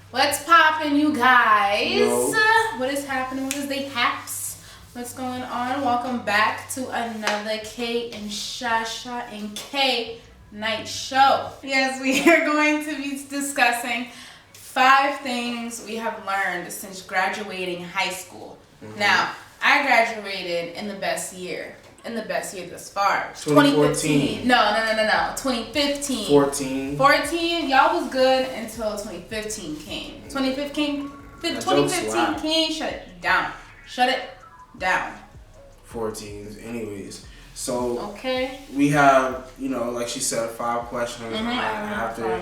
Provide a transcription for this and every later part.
What's poppin', you guys? Yo. What is happening? What is the haps? What's going on? Welcome back to another Kay&ChyNightShow. Yes, we are going to be discussing 5 things we have learned since graduating high school. Mm-hmm. Now, I graduated in the best year thus far. 2014. No. 2015. 14, y'all was good until 2015 came. 2015 came, shut it down. 14s, anyways. So, okay. We have, like she said, 5 questions. Mm-hmm. After,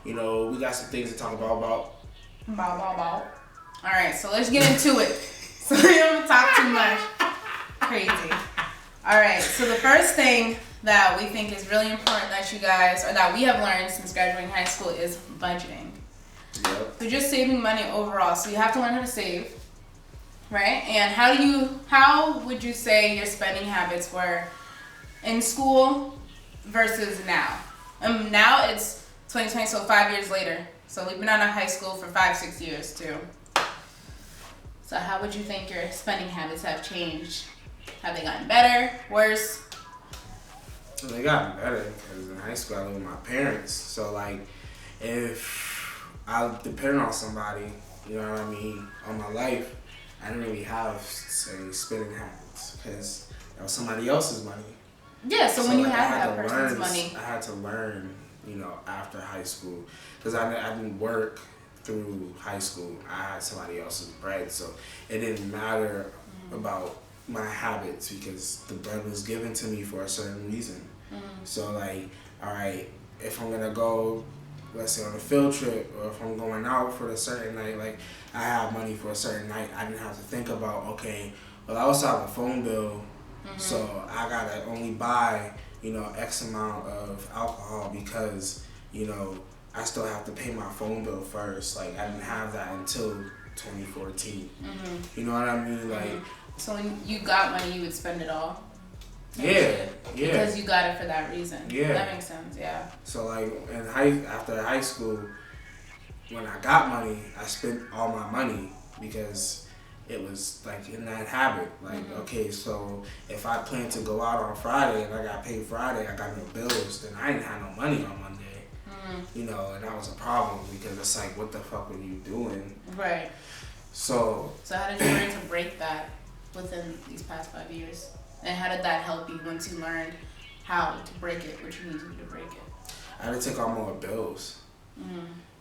we got some things to talk about. Alright, so let's get into it. So we don't talk too much. Crazy. Alright, so the first thing that we think is really important that you guys, or that we have learned since graduating high school, is budgeting. Yep. So just saving money overall. So you have to learn how to save, right? And how would you say your spending habits were in school versus now? Now it's 2020, so 5 years later. So we've been out of high school for 5-6 years too. So how would you think your spending habits have changed? Have they gotten better, worse? Well, they got better because in high school I lived with my parents. So if I depended on somebody, on my life, I didn't really have, say, spending habits because that was somebody else's money. Yeah, so when you had that person's money. I had to learn, after high school because I didn't work through high school. I had somebody else's bread, so it didn't matter about my habits because the bread was given to me for a certain reason. So alright, if I'm gonna go, let's say on a field trip, or if I'm going out for a certain night, I have money for a certain night, I didn't have to think about, okay, well I also have a phone bill, so I gotta only buy, X amount of alcohol because, I still have to pay my phone bill first. I didn't have that until 2014. You know what I mean? So when you got money, you would spend it all? Yeah. Because you got it for that reason. Yeah. That makes sense, yeah. So after high school, when I got money, I spent all my money because it was in that habit. Okay, so if I plan to go out on Friday and I got paid Friday, I got no bills, then I didn't have no money on Monday. And that was a problem because it's what the fuck were you doing? Right. So how did you learn to break that within these past 5 years? And how did that help you once you learned how to break it, what you need to do to break it? I had to take on more bills.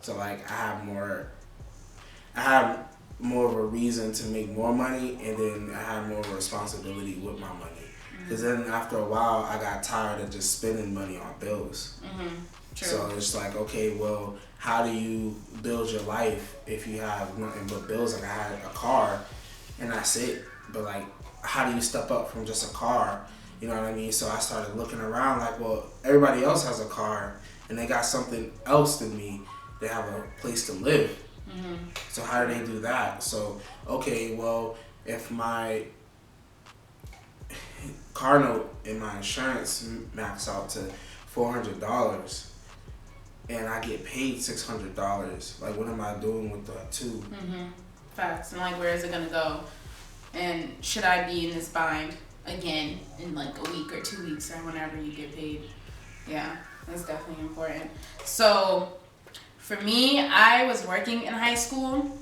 So I have more of a reason to make more money, and then I have more of a responsibility with my money. Because then after a while, I got tired of just spending money on bills. True. So it's okay, well, how do you build your life if you have nothing but bills? I had a car, and that's it. But how do you step up from just a car? You know what I mean? So I started looking around well, everybody else has a car, and they got something else than me. They have a place to live. So how do they do that? So, okay, well, if my car note and my insurance max out to $400 and I get paid $600, what am I doing with the two? Facts. And where is it gonna go? And should I be in this bind again in a week or 2 weeks or whenever you get paid? Yeah, that's definitely important. So for me, I was working in high school.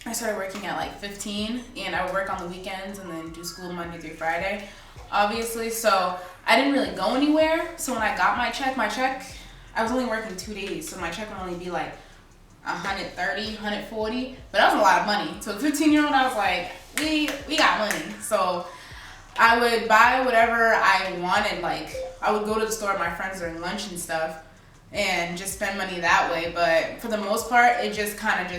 I started working at 15, and I would work on the weekends and then do school Monday through Friday, obviously. So I didn't really go anywhere. So when I got my check, I was only working 2 days, so my check would only be $130, $140, but that was a lot of money. So a 15-year-old, I was we got money. So I would buy whatever I wanted. I would go to the store with my friends during lunch and stuff and just spend money that way. But for the most part, it just kind of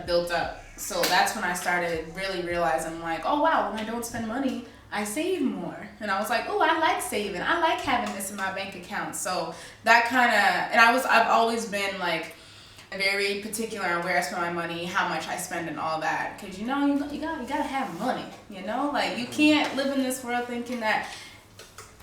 built up. So that's when I started really realizing oh wow, when I don't spend money, I save more. And I was oh, I like saving. I like having this in my bank account. So that kind of, and I've always been very particular on where I spend my money, how much I spend, and all that. Because you gotta have money. You can't live in this world thinking that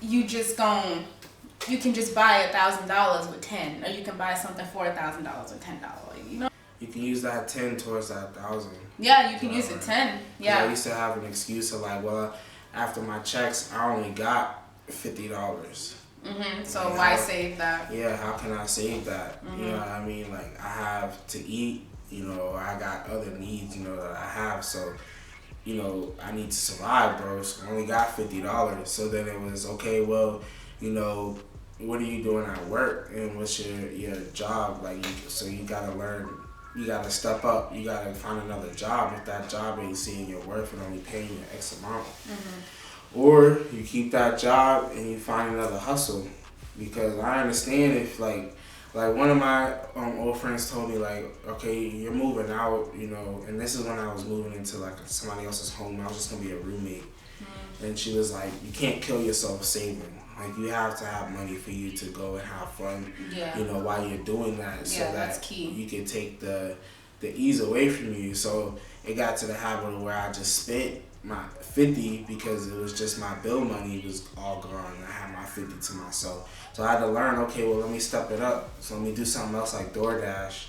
you can just buy $1,000 with $10, or you can buy something for $1,000 with $10. you can use that 10 towards that 1,000. Yeah, you can use it 10. Yeah. I used to have an excuse of like, well, after my checks, I only got $50. So why save that? Yeah, how can I save that? You know what I mean? Like, I have to eat, you know, I got other needs, you know, that I have. So, you know, I need to survive, bro. So I only got $50. So then it was, okay, well, you know, what are you doing at work? And what's your job? Like, so you got to learn. You got to step up. You got to find another job if that job ain't seeing your worth and only paying you X amount. Or you keep that job and you find another hustle. Because I understand if, like one of my old friends told me, like, okay, you're moving out, you know, and this is when I was moving into, like, somebody else's home. I was just going to be a roommate. And she was like, you can't kill yourself saving. Like, you have to have money for you to go and have fun, you know, while you're doing that, so that that's key. You can take the ease away from you. So it got to the habit where I just spent my 50 because it was just my bill money was all gone. I had my 50 to myself. So I had to learn, okay, well, let me step it up. So let me do something else like DoorDash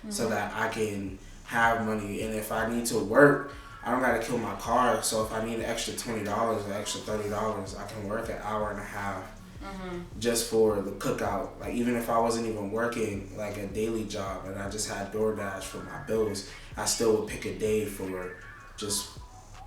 so that I can have money. And if I need to work, I don't gotta kill my car, so if I need an extra $20 or extra $30, I can work an hour and a half just for the cookout. Like, even if I wasn't even working like a daily job and I just had DoorDash for my bills, I still would pick a day for just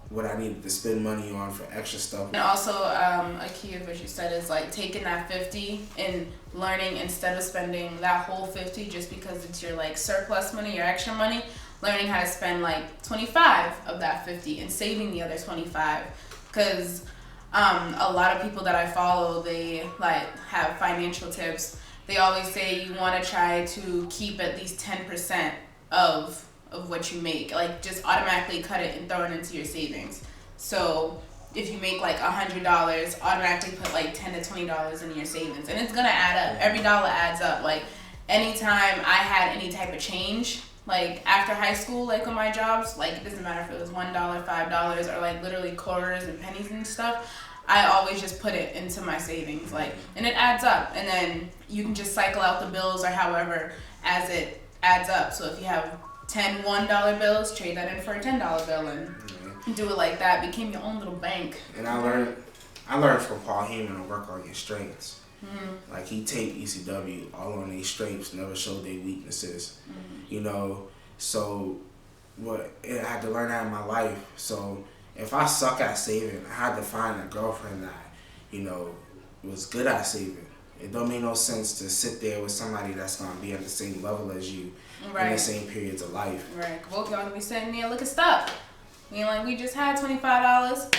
what I needed to spend money on for extra stuff. And also, a key of what you said is like taking that 50 and learning, instead of spending that whole 50 just because it's your like surplus money, your extra money, learning how to spend like 25 of that 50 and saving the other 25. Because a lot of people that I follow, they like have financial tips. They always say you want to try to keep at least 10% of what you make. Like, just automatically cut it and throw it into your savings. So if you make like $100, automatically put like $10 to $20 in your savings, and it's gonna add up. Every dollar adds up. Like, anytime I had any type of change, like after high school, like on my jobs, like it doesn't matter if it was $1, $5, or like literally quarters and pennies and stuff, I always just put it into my savings, like, and it adds up. And then you can just cycle out the bills or however as it adds up. So if you have 10 $1 bills, trade that in for a $10 bill and do it like that. Became your own little bank. And I learned from Paul Heyman to work on your strengths. Like, he take ECW all on their strengths, never showed their weaknesses. You know, so I had to learn that in my life. So if I suck at saving, I had to find a girlfriend that, you know, was good at saving. It don't make no sense to sit there with somebody that's gonna be at the same level as you in the same periods of life. Right. Both y'all gonna be sitting there looking stuck. I mean, like, we just had $25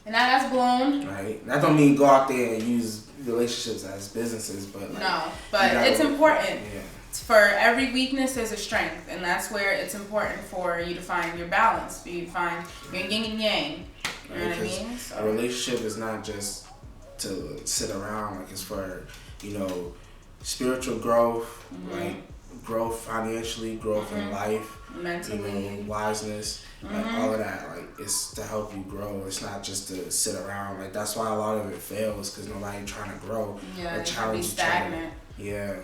and now that's blown. Right. That don't mean go out there and use relationships as businesses, but like, no, but it's important. Yeah. For every weakness, there's a strength, and that's where it's important for you to find your balance, for you to find your yin and yang. You know what I mean? So. A relationship is not just to sit around. Like, it's for, you know, spiritual growth, like growth financially, growth in life, mentally, you know, wiseness, like all of that. Like, it's to help you grow. It's not just to sit around. Like, that's why a lot of it fails, because nobody trying to grow. Yeah, or challenge be stagnant. Yeah.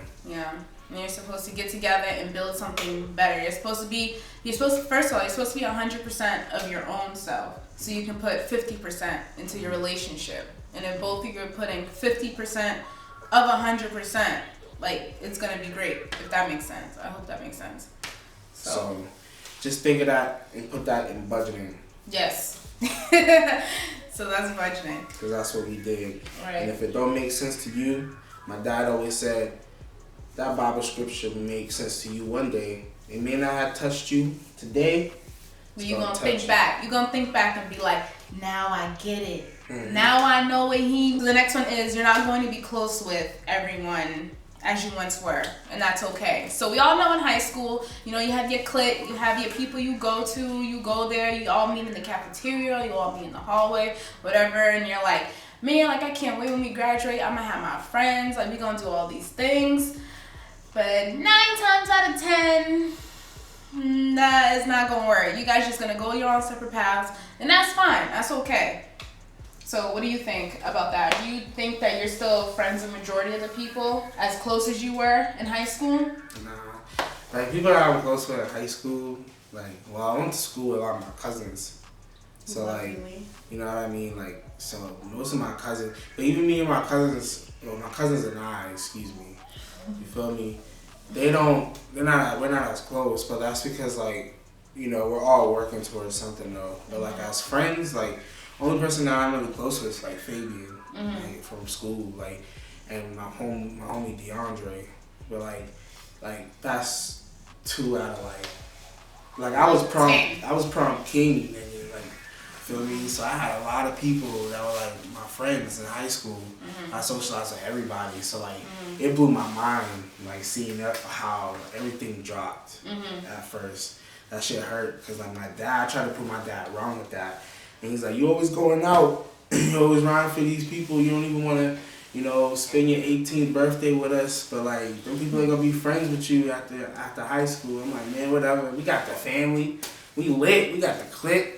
And you're supposed to get together and build something better. First of all, you're supposed to be 100% of your own self. So you can put 50% into your relationship. And if both of you are putting 50% of 100%, like, it's going to be great, if that makes sense. I hope that makes sense. So just think of that and put that in budgeting. Yes. So that's budgeting. Because that's what we did. Right. And if it don't make sense to you, my dad always said, that Bible scripture will make sense to you one day. It may not have touched you today. But you're going to think back. You're going to think back and be like, now I get it. Now I know what he... The next one is, you're not going to be close with everyone as you once were. And that's okay. So we all know in high school, you know, you have your clique, you have your people you go to, you go there, you all meet in the cafeteria, you all meet in the hallway, whatever, and you're like, man, like, I can't wait when we graduate. I'm going to have my friends. Like, we're going to do all these things. But 9 times out of 10, that is not going to work. You guys just going to go your own separate paths, and that's fine. That's okay. So what do you think about that? Do you think that you're still friends with the majority of the people, as close as you were in high school? Nah. Like people that I'm close with in high school, like, well, I went to school with a lot of my cousins. So like, you know what I mean? Like, so most of my cousins, but even me and my cousins, well, my cousins and I, excuse me, you feel me? We're not as close, but that's because like, you know, we're all working towards something though. But like as friends, like, only person that I'm really close with is like Fabian, like from school, like, and my homie DeAndre. But like that's 2 out of like I was prom king, nigga, like, feel me? So I had a lot of people that were like my friends in high school. I socialized with everybody, so like it blew my mind, like seeing that how everything dropped at first. That shit hurt because like my dad, I tried to prove my dad wrong with that, and he's like, "You always going out, you always riding for these people. You don't even want to, you know, spend your 18th birthday with us, but like them people ain't gonna be friends with you after high school." I'm like, man, whatever. We got the family, we lit, we got the clique.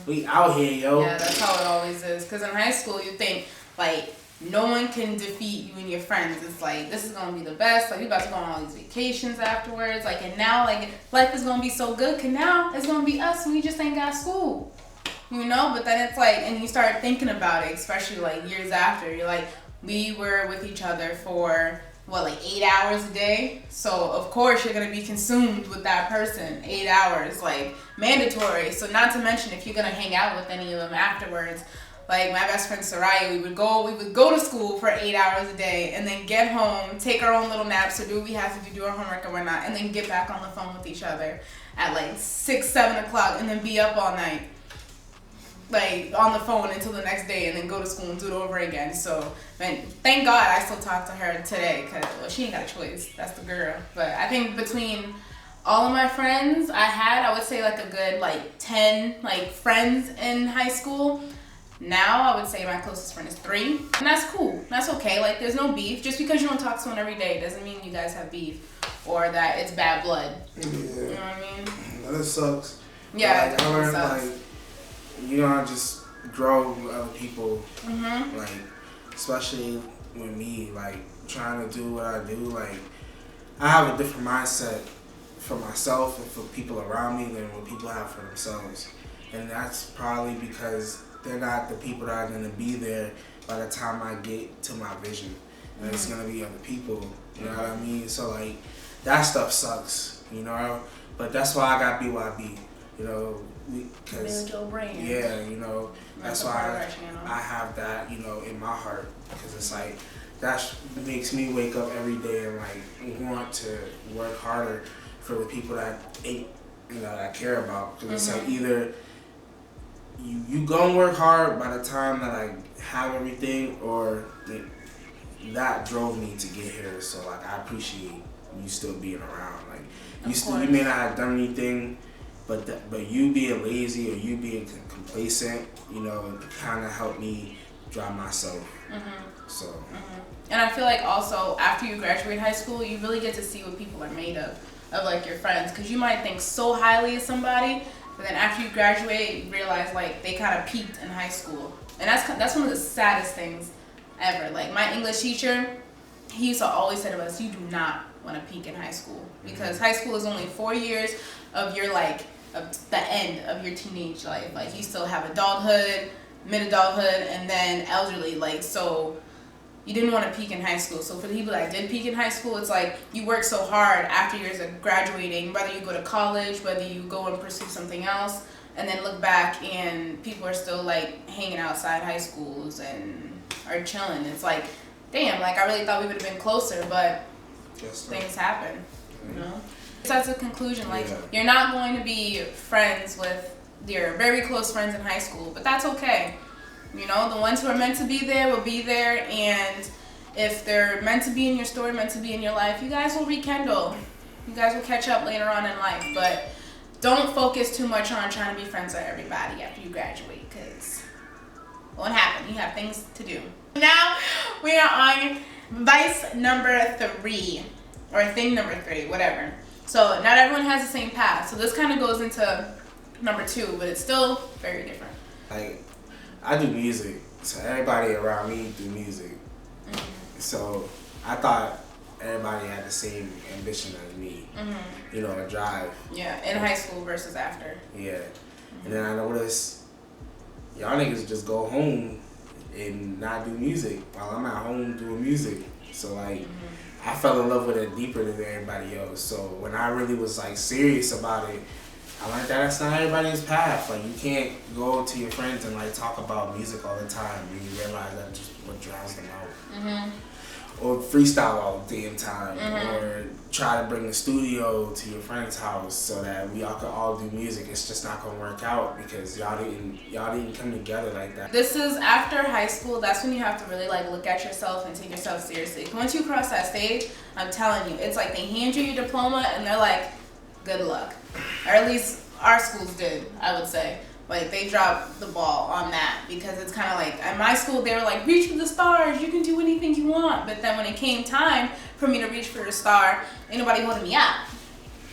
We out here, yo. Yeah, that's how it always is. Because in high school, you think, like, no one can defeat you and your friends. It's like, this is going to be the best. Like, we about to go on all these vacations afterwards. Like, and now, like, life is going to be so good. Because now it's going to be us and we just ain't got school. You know? But then it's like, and you start thinking about it, especially, like, years after. You're like, we were with each other for, what, like 8 hours a day? So, of course, you're going to be consumed with that person. 8 hours, like, mandatory. So, not to mention if you're going to hang out with any of them afterwards. Like, my best friend Soraya, we would go to school for 8 hours a day and then get home, take our own little naps, or do what we have to do our homework and whatnot, and then get back on the phone with each other at, like, 6, 7 o'clock, and then be up all night, like, on the phone until the next day, and then go to school and do it over again. So, man, thank God I still talk to her today, because, well, she ain't got a choice. That's the girl. But I think between all of my friends I would say, like, a good, like, 10, like, friends in high school. Now, I would say my closest friend is 3. And that's cool. That's okay. Like, there's no beef. Just because you don't talk to someone every day doesn't mean you guys have beef or that it's bad blood. Yeah. You know what I mean? That sucks. Yeah, like, I learned, like, you know, just grow with other people. Like, especially with me, like, trying to do what I do. Like, I have a different mindset for myself and for people around me than what people have for themselves. And that's probably because they're not the people that are going to be there by the time I get to my vision. And it's going to be other people, you know what I mean? So, like, that stuff sucks, you know? But that's why I got BYB, you know? Because, yeah, you know, that's why I have that, you know, in my heart. Because it's like, that makes me wake up every day and, like, want to work harder for the people that ain't, you know, that I care about. Because it's like either you gonna work hard by the time that I have everything, or that drove me to get here. So like I appreciate you still being around. Like you may not have done anything, but you being lazy or you being complacent, you know, kind of helped me drive myself. So. And I feel like also after you graduate high school, you really get to see what people are made of like your friends, because you might think so highly of somebody. But then after you graduate, you realize, like, they kind of peaked in high school. And that's one of the saddest things ever. Like, my English teacher, he used to always say to us, you do not want to peak in high school. Because high school is only 4 years of your, like, of the end of your teenage life. Like, you still have adulthood, mid-adulthood, and then elderly. Like, so you didn't want to peak in high school. So for the people that did peak in high school, it's like you work so hard after years of graduating, whether you go to college, whether you go and pursue something else, and then look back and people are still like hanging outside high schools and are chilling. It's like, damn, like I really thought we would have been closer, but things happen, you know? So that's a conclusion. Like, you're not going to be friends with your very close friends in high school, but that's okay. You know, the ones who are meant to be there will be there, and if they're meant to be in your story, meant to be in your life, you guys will rekindle. You guys will catch up later on in life, but don't focus too much on trying to be friends with everybody after you graduate, because it won't happen. You have things to do. Now, we are on vice number 3, or thing number 3, whatever. So, not everyone has the same path, so this kind of goes into number 2, but it's still very different. Like, I do music, so everybody around me do music. So I thought everybody had the same ambition as me. You know, a drive. Yeah, in high school versus after. Yeah. And then I noticed y'all niggas just go home and not do music while I'm at home doing music. So like I fell in love with it deeper than everybody else. So when I really was like serious about it, I learned that that's not everybody's path. Like you can't go to your friends and like talk about music all the time when you realize that's just what drowns them out. Or freestyle all the damn time, or try to bring the studio to your friend's house so that we all could all do music. It's just not gonna work out because y'all didn't come together like that. This is after high school. That's when you have to really like look at yourself and take yourself seriously. Once you cross that stage, I'm telling you, it's like they hand you your diploma and they're like, good luck. Or at least our schools did, I would say. Like, they dropped the ball on that because it's kind of like, at my school, they were like, reach for the stars, you can do anything you want. But then when it came time for me to reach for a star, ain't nobody holding me out.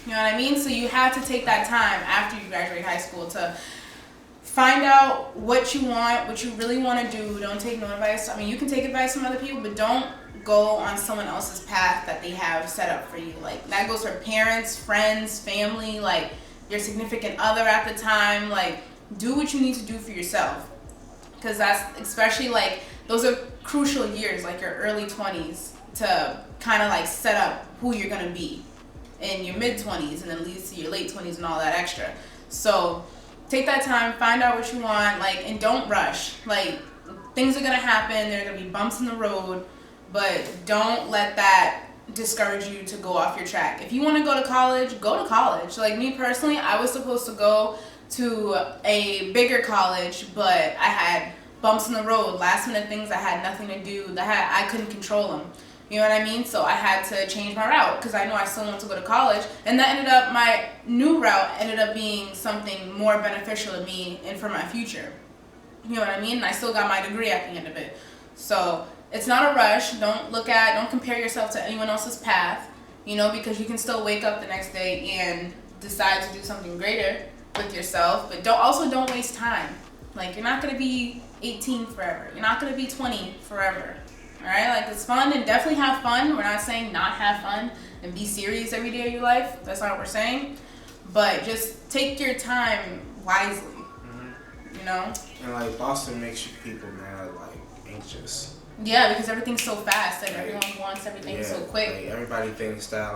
You know what I mean? So you have to take that time after you graduate high school to find out what you want, what you really want to do. Don't take no advice. I mean, you can take advice from other people, but don't go on someone else's path that they have set up for you. Like, that goes for parents, friends, family, like, your significant other at the time. Like, do what you need to do for yourself, because that's especially like those are crucial years, like your early 20s, to kind of like set up who you're gonna be in your mid 20s and then leads to your late 20s and all that extra. So take that time, find out what you want, like, and don't rush. Like, things are gonna happen, there are gonna be bumps in the road, but don't let that discourage you to go off your track. If you want to go to college, go to college. Like me personally, I was supposed to go to a bigger college, but I had bumps in the road, last minute things I had nothing to do, I couldn't control them. You know what I mean? So I had to change my route because I know I still want to go to college, and that ended up, my new route ended up being something more beneficial to me and for my future. You know what I mean? And I still got my degree at the end of it. So it's not a rush. Don't compare yourself to anyone else's path, you know, because you can still wake up the next day and decide to do something greater with yourself. But don't waste time. Like, you're not going to be 18 forever. You're not going to be 20 forever. All right? Like, it's fun, and definitely have fun. We're not saying not have fun and be serious every day of your life. That's not what we're saying. But just take your time wisely. You know? And like, Boston makes you people mad, like, anxious. Yeah, because everything's so fast and everyone wants everything so quick. Like, everybody thinks that,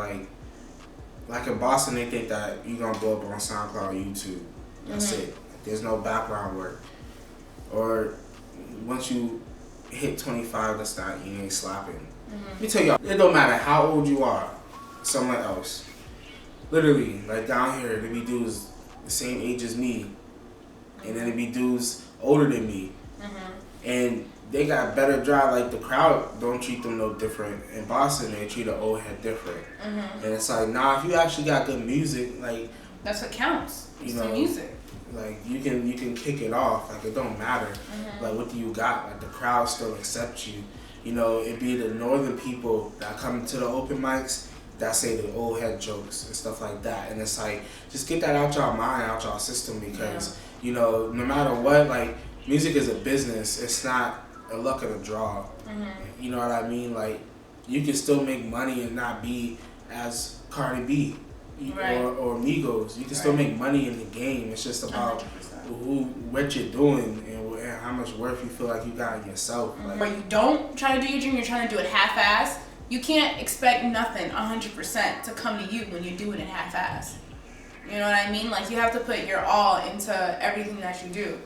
like in Boston, they think that you're gonna blow up on SoundCloud or YouTube. That's it. There's no background work. Or once you hit 25, that's not, you ain't slapping. Let me tell y'all, it don't matter how old you are, someone else. Literally, like down here, there be dudes the same age as me, and then there be dudes older than me. And they got better drive. Like, the crowd don't treat them no different. In Boston, they treat an old head different. And it's like, nah, if you actually got good music, like, that's what counts. You know, the music. Like, you can kick it off. Like, it don't matter. Like, what do you got? Like, the crowd still accepts you. You know, it be the northern people that come to the open mics that say the old head jokes and stuff like that. And it's like, just get that out y'all mind, out y'all system, because you know, no matter what, like, music is a business. It's not a luck of the draw. You know what I mean? Like, you can still make money and not be as Cardi B or Migos. You can still make money in the game. It's just about what you're doing and how much worth you feel like you got in yourself. Like, but you don't try to do your dream, you're trying to do it half-assed. You can't expect nothing 100% to come to you when you're doing it half-assed. You know what I mean? Like, you have to put your all into everything that you do.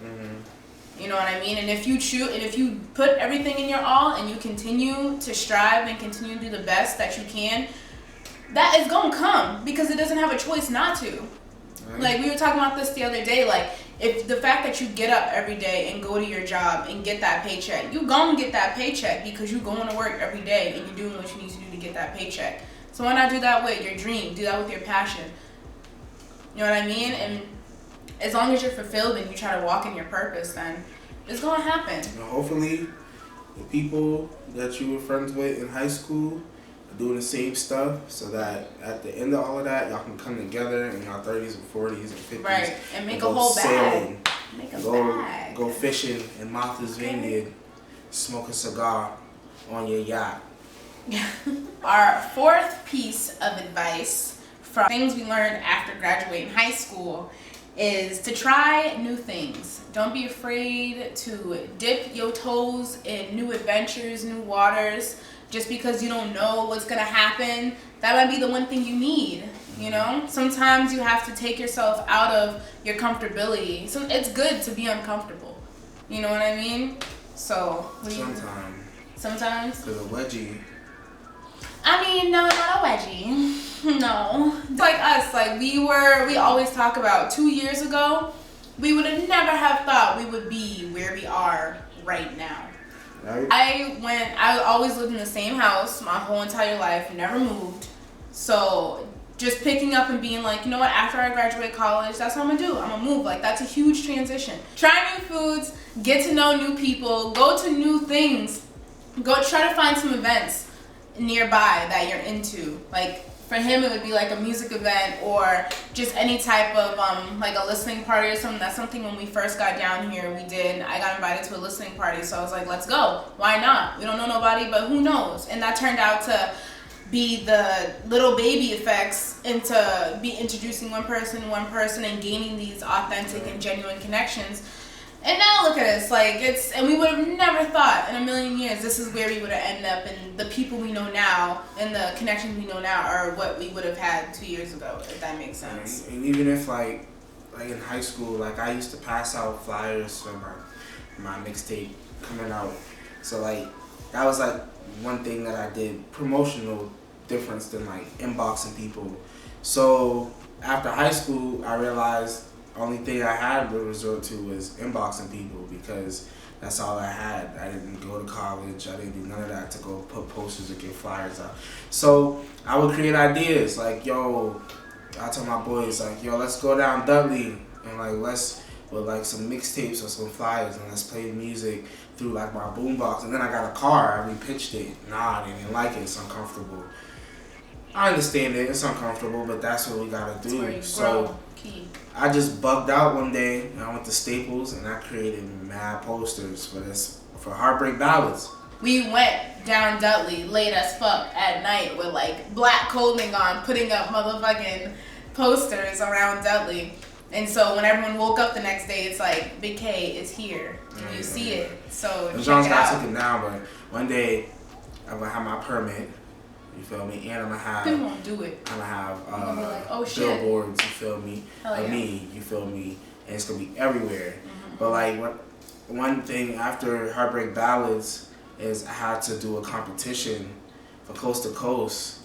You know what I mean? And if you put everything in your all and you continue to strive and continue to do the best that you can, that is gonna come, because it doesn't have a choice not to. Like, we were talking about this the other day, like, if the fact that you get up every day and go to your job and get that paycheck, you gonna get that paycheck because you're going to work every day and you're doing what you need to do to get that paycheck. So why not do that with your dream? Do that with your passion. You know what I mean? And as long as you're fulfilled and you try to walk in your purpose, then it's gonna happen. And hopefully, the people that you were friends with in high school are doing the same stuff, so that at the end of all of that, y'all can come together in your 30s and 40s and 50s. Right, and make a whole bag. Make a bag. Go fishing in Martha's Vineyard, smoke a cigar on your yacht. Our fourth piece of advice from things we learned after graduating high school is to try new things. Don't be afraid to dip your toes in new adventures, new waters. Just because you don't know what's gonna happen, that might be the one thing you need. You know, sometimes you have to take yourself out of your comfortability. So it's good to be uncomfortable. You know what I mean? So sometimes. Cause a wedgie. I mean, no, not a wedgie. No. It's like us. Like we always talk about 2 years ago, we would have never have thought we would be where we are right now. Right. I always lived in the same house my whole entire life, never moved. So just picking up and being like, you know what, after I graduate college, that's what I'm gonna do. I'm gonna move. Like, that's a huge transition. Try new foods, get to know new people, go to new things. Go try to find some events nearby that you're into. Like, for him, it would be like a music event or just any type of like a listening party or something. That's something when we first got down here we did. I got invited to a listening party, so I was like, let's go. Why not? We don't know nobody, but who knows? And that turned out to be the little baby effects into be introducing one person and gaining these authentic and genuine connections. And now look at us, like and we would have never thought in a million years this is where we would have ended up, and the people we know now and the connections we know now are what we would have had 2 years ago, if that makes sense. And even if like in high school, like I used to pass out flyers for my mixtape coming out. So like that was like one thing that I did, promotional difference than like inboxing people. So after high school, I realized the only thing I had to resort to was inboxing people because that's all I had. I didn't go to college. I didn't do none of that to go put posters or get flyers out. So I would create ideas like, yo, I told my boys like, yo, let's go down Dudley and like let's with like some mixtapes or some flyers and let's play music through like my boombox. And then I got a car. I repitched it. Nah, they didn't like it. It's uncomfortable. I understand it. It's uncomfortable, but that's what we gotta do. Where you grow. Key. I just bugged out one day and I went to Staples and I created mad posters for Heartbreak Ballads. We went down Dudley late as fuck at night with like black clothing on, putting up motherfucking posters around Dudley. And so when everyone woke up the next day, it's like, Big K is here. And you see it. So check it out. I took it down, but one day I'm gonna have my permit. You feel me? And I'm gonna have. People won't do it. I'm gonna have like, oh, billboards. You feel me? Of me. You feel me? And it's gonna be everywhere. But like one thing after Heartbreak Ballads is I had to do a competition for Coast to Coast,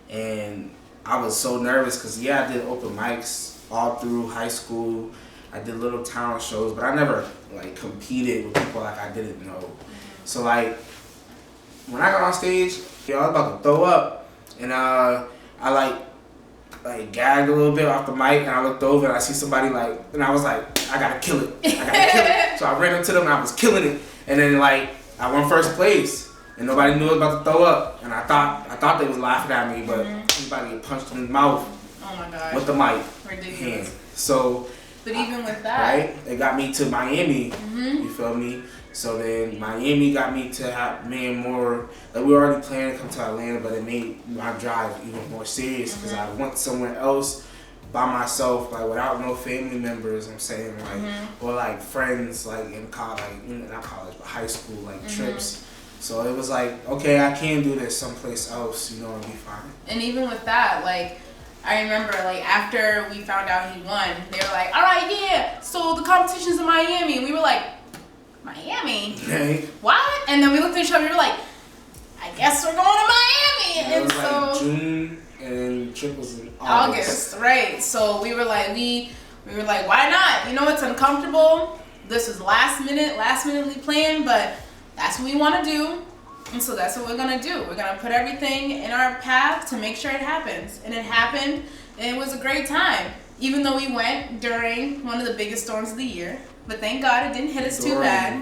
and I was so nervous because I did open mics all through high school. I did little talent shows, but I never like competed with people like I didn't know. So like when I got on stage, I was about to throw up, and I like gagged a little bit off the mic, and I looked over and I see somebody and I was like, I gotta kill it. So I ran up to them and I was killing it, and then like I won first place, and nobody knew I was about to throw up, and I thought they was laughing at me, but somebody get punched in the mouth. Oh my gosh. With the mic. Ridiculous. So. But even with that. Right? They got me to Miami. You feel me? So then Miami got me to have more, like we were already planning to come to Atlanta, but it made my drive even more serious because I went somewhere else by myself, like without no family members, I'm saying, like, or like friends, like in college, like, not college, but high school, like trips. So it was like, okay, I can do this someplace else, and be fine. And even with that, like, I remember, like, after we found out he won, they were like, all right, yeah, so the competition's in Miami. And we were like, Miami? Hey. What? And then we looked at each other and we were like, I guess we're going to Miami. And it was like June, and the trip was in August, right. So we were like, we were like, why not? You know, it's uncomfortable. This was last minutely planned, but that's what we want to do. And so that's what we're going to do. We're going to put everything in our path to make sure it happens. And it happened, and it was a great time. Even though we went during one of the biggest storms of the year. But thank God it didn't hit us too bad.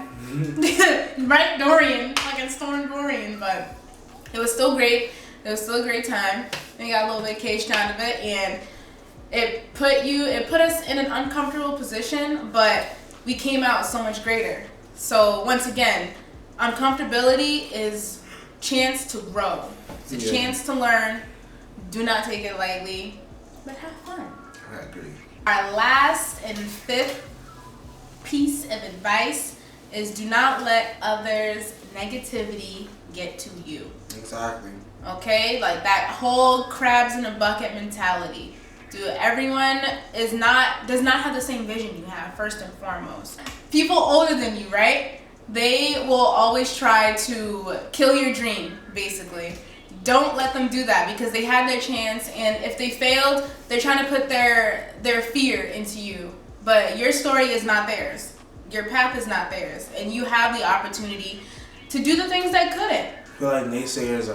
Right, Dorian. Like Storm Dorian. But it was still great. It was still a great time. We got a little vacation out of it. And it put us in an uncomfortable position. But we came out so much greater. So once again, uncomfortability is chance to grow. It's a chance to learn. Do not take it lightly, but have fun. I agree. Our last and fifth piece of advice is do not let others' negativity get to you. Exactly. Okay? Like that whole crabs in a bucket mentality. Everyone does not have the same vision you have, first and foremost. People older than you, right? They will always try to kill your dream, basically. Don't let them do that because they had their chance, and if they failed, they're trying to put their fear into you. But your story is not theirs. Your path is not theirs, and you have the opportunity to do the things that couldn't. I feel like naysayers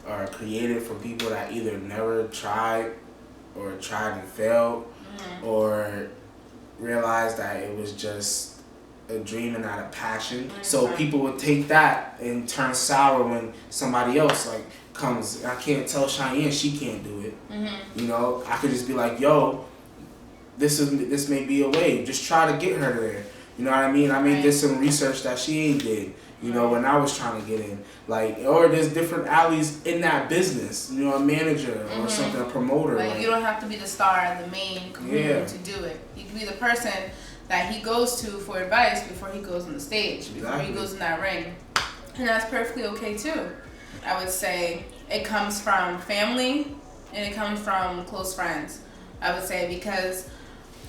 are created for people that either never tried or tried and failed, or realized that it was just a dream and not a passion. So people would take that and turn sour when somebody else like comes. I can't tell Cheyenne she can't do it. You know, I could just be like, yo, this may be a way. Just try to get her there. You know what I mean? I mean, there's some research that she ain't did. You know, when I was trying to get in, like, or there's different alleys in that business. You know, a manager or something, a promoter. Like you don't have to be the star, the main community to do it. You can be the person that he goes to for advice before he goes on the stage, before he goes in that ring, and that's perfectly okay too. I would say it comes from family and it comes from close friends. I would say because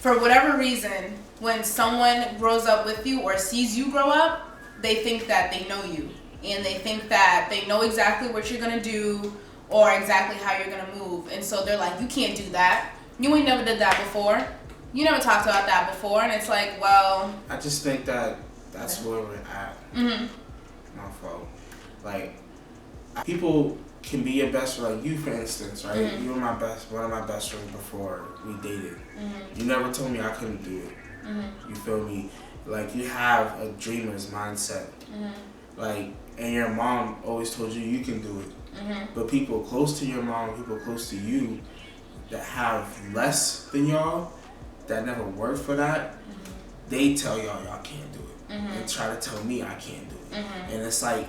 for whatever reason, when someone grows up with you or sees you grow up, they think that they know you, and they think that they know exactly what you're gonna do or exactly how you're gonna move, and so they're like, you can't do that. You ain't never did that before. You never talked about that before, and it's like, well. I just think that that's where we're at. My fault. Like, people can be your best friend. Like you, for instance, right? You were one of my best friends before we dated. You never told me I couldn't do it. You feel me? Like, you have a dreamer's mindset. Like, and your mom always told you you can do it. But people close to your mom, people close to you that have less than y'all, that never worked for that, they tell y'all can't do it. And try to tell me I can't do it. And it's like,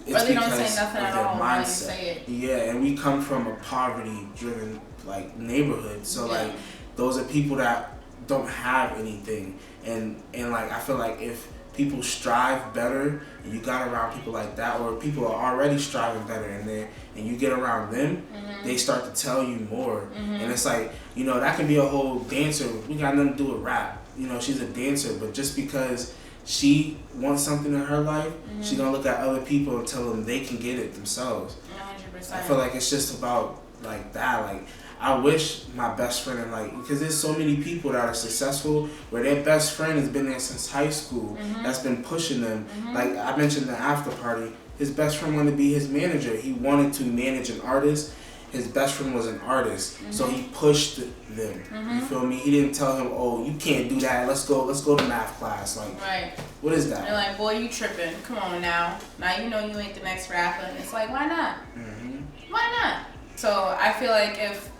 it's or they because don't say nothing of at their all mindset. when you say it. Yeah, and we come from a poverty-driven like neighborhood, so like those are people that don't have anything, and like I feel like if people strive better and you got around people like that, or people are already striving better and you get around them, they start to tell you more. And it's like, you know, that can be a whole dancer. We got nothing to do with rap. You know, she's a dancer, but just because she wants something in her life, she's gonna look at other people and tell them they can get it themselves. 100%. I feel like it's just about like that. Like, I wish my best friend, and like, because there's so many people that are successful where their best friend has been there since high school, that's been pushing them. Like I mentioned the after party, his best friend wanted to be his manager. He wanted to manage an artist. His best friend was an artist, so he pushed them. You feel me? He didn't tell him, "Oh, you can't do that. Let's go to math class." Like, what is that? They're like, "Boy, you tripping? Come on now. Now you know you ain't the next rapper." And it's like, why not? Why not? So I feel like if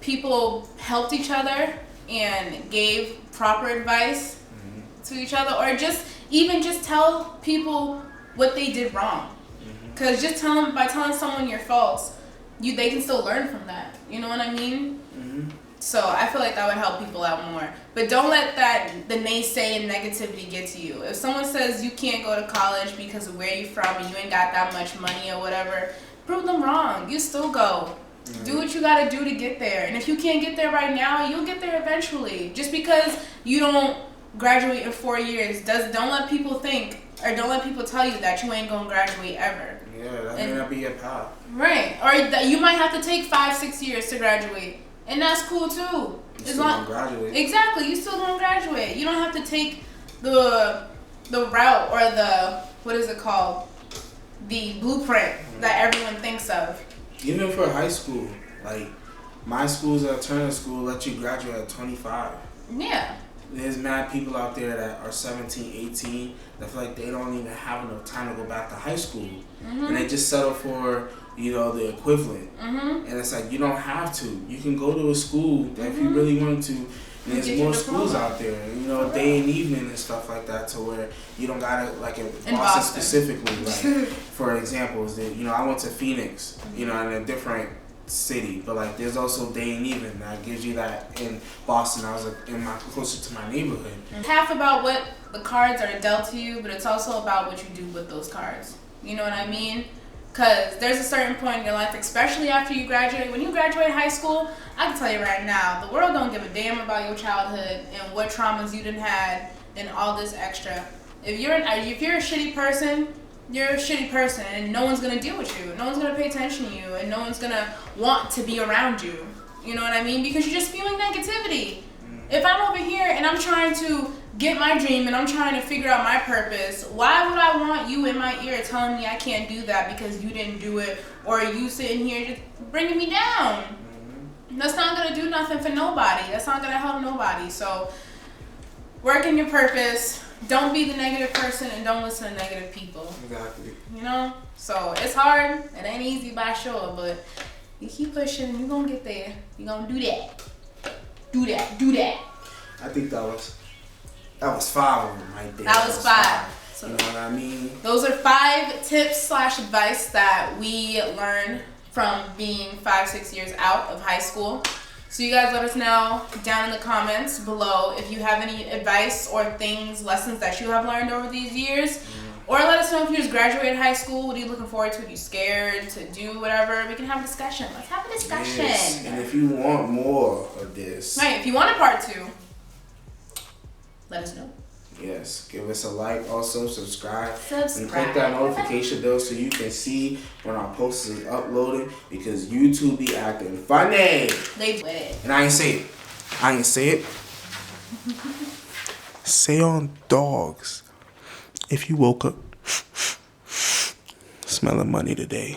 people helped each other and gave proper advice to each other, or just tell people what they did wrong, because by telling someone your faults, they can still learn from that. You know what I mean? So I feel like that would help people out more. But don't let the naysay and negativity get to you. If someone says you can't go to college because of where you're from and you ain't got that much money or whatever, prove them wrong. You still go. Do what you gotta do to get there. And if you can't get there right now, you'll get there eventually. Just because you don't graduate in 4 years, don't let people think, or don't let people tell you that you ain't gonna graduate ever. Yeah, that may not be your path. Right. Or that you might have to take 5-6 years to graduate. And that's cool too. You still gonna graduate. Exactly, you still gonna graduate. You don't have to take the route or what is it called? The blueprint that everyone thinks of. Even for high school, like my school's an alternative school, let you graduate at 25. Yeah. There's mad people out there that are 17, 18 that feel like they don't even have enough time to go back to high school. And they just settle for, the equivalent. And it's like, you don't have to. You can go to a school that if you really want to, There's more schools out there, you know, day and evening and stuff like that, to where you don't gotta, like in Boston specifically, like for examples, that, you know, I went to Phoenix, you know, in a different city, but like there's also day and evening that gives you that. In Boston, I was like closer to my neighborhood. Half about what the cards are dealt to you, but it's also about what you do with those cards. You know what I mean? Because there's a certain point in your life, especially after you graduate. When you graduate high school, I can tell you right now, the world don't give a damn about your childhood and what traumas you done had and all this extra. If you're a shitty person, you're a shitty person, and no one's gonna deal with you. No one's gonna pay attention to you, and no one's gonna want to be around you. You know what I mean? Because you're just spewing negativity. If I'm over here and I'm trying to get my dream and I'm trying to figure out my purpose, why would I want you in my ear telling me I can't do that because you didn't do it, or you sitting here just bringing me down? That's not gonna do nothing for nobody. That's not gonna help nobody. So work in your purpose. Don't be the negative person, and don't listen to negative people. Exactly. You know? So it's hard. It ain't easy by sure, but you keep pushing and you're gonna get there. You're gonna do that. Do that. I think that was 5 of them right there. That was 5. So, you know what I mean? Those are 5 tips / advice that we learned from being 5-6 years out of high school. So you guys let us know down in the comments below if you have any advice or lessons that you have learned over these years. Or let us know if you just graduated high school. What are you looking forward to? Are you scared to do whatever? We can have a discussion. Let's have a discussion. Yes. And if you want more of this. Right. If you want a part 2, let us know. Yes. Give us a like. Also, subscribe. And click that notification bell so you can see when our post is uploaded. Because YouTube be acting funny. They do it. And I ain't say it. Say on dogs. If you woke up smelling money today.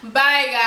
Bye, guys.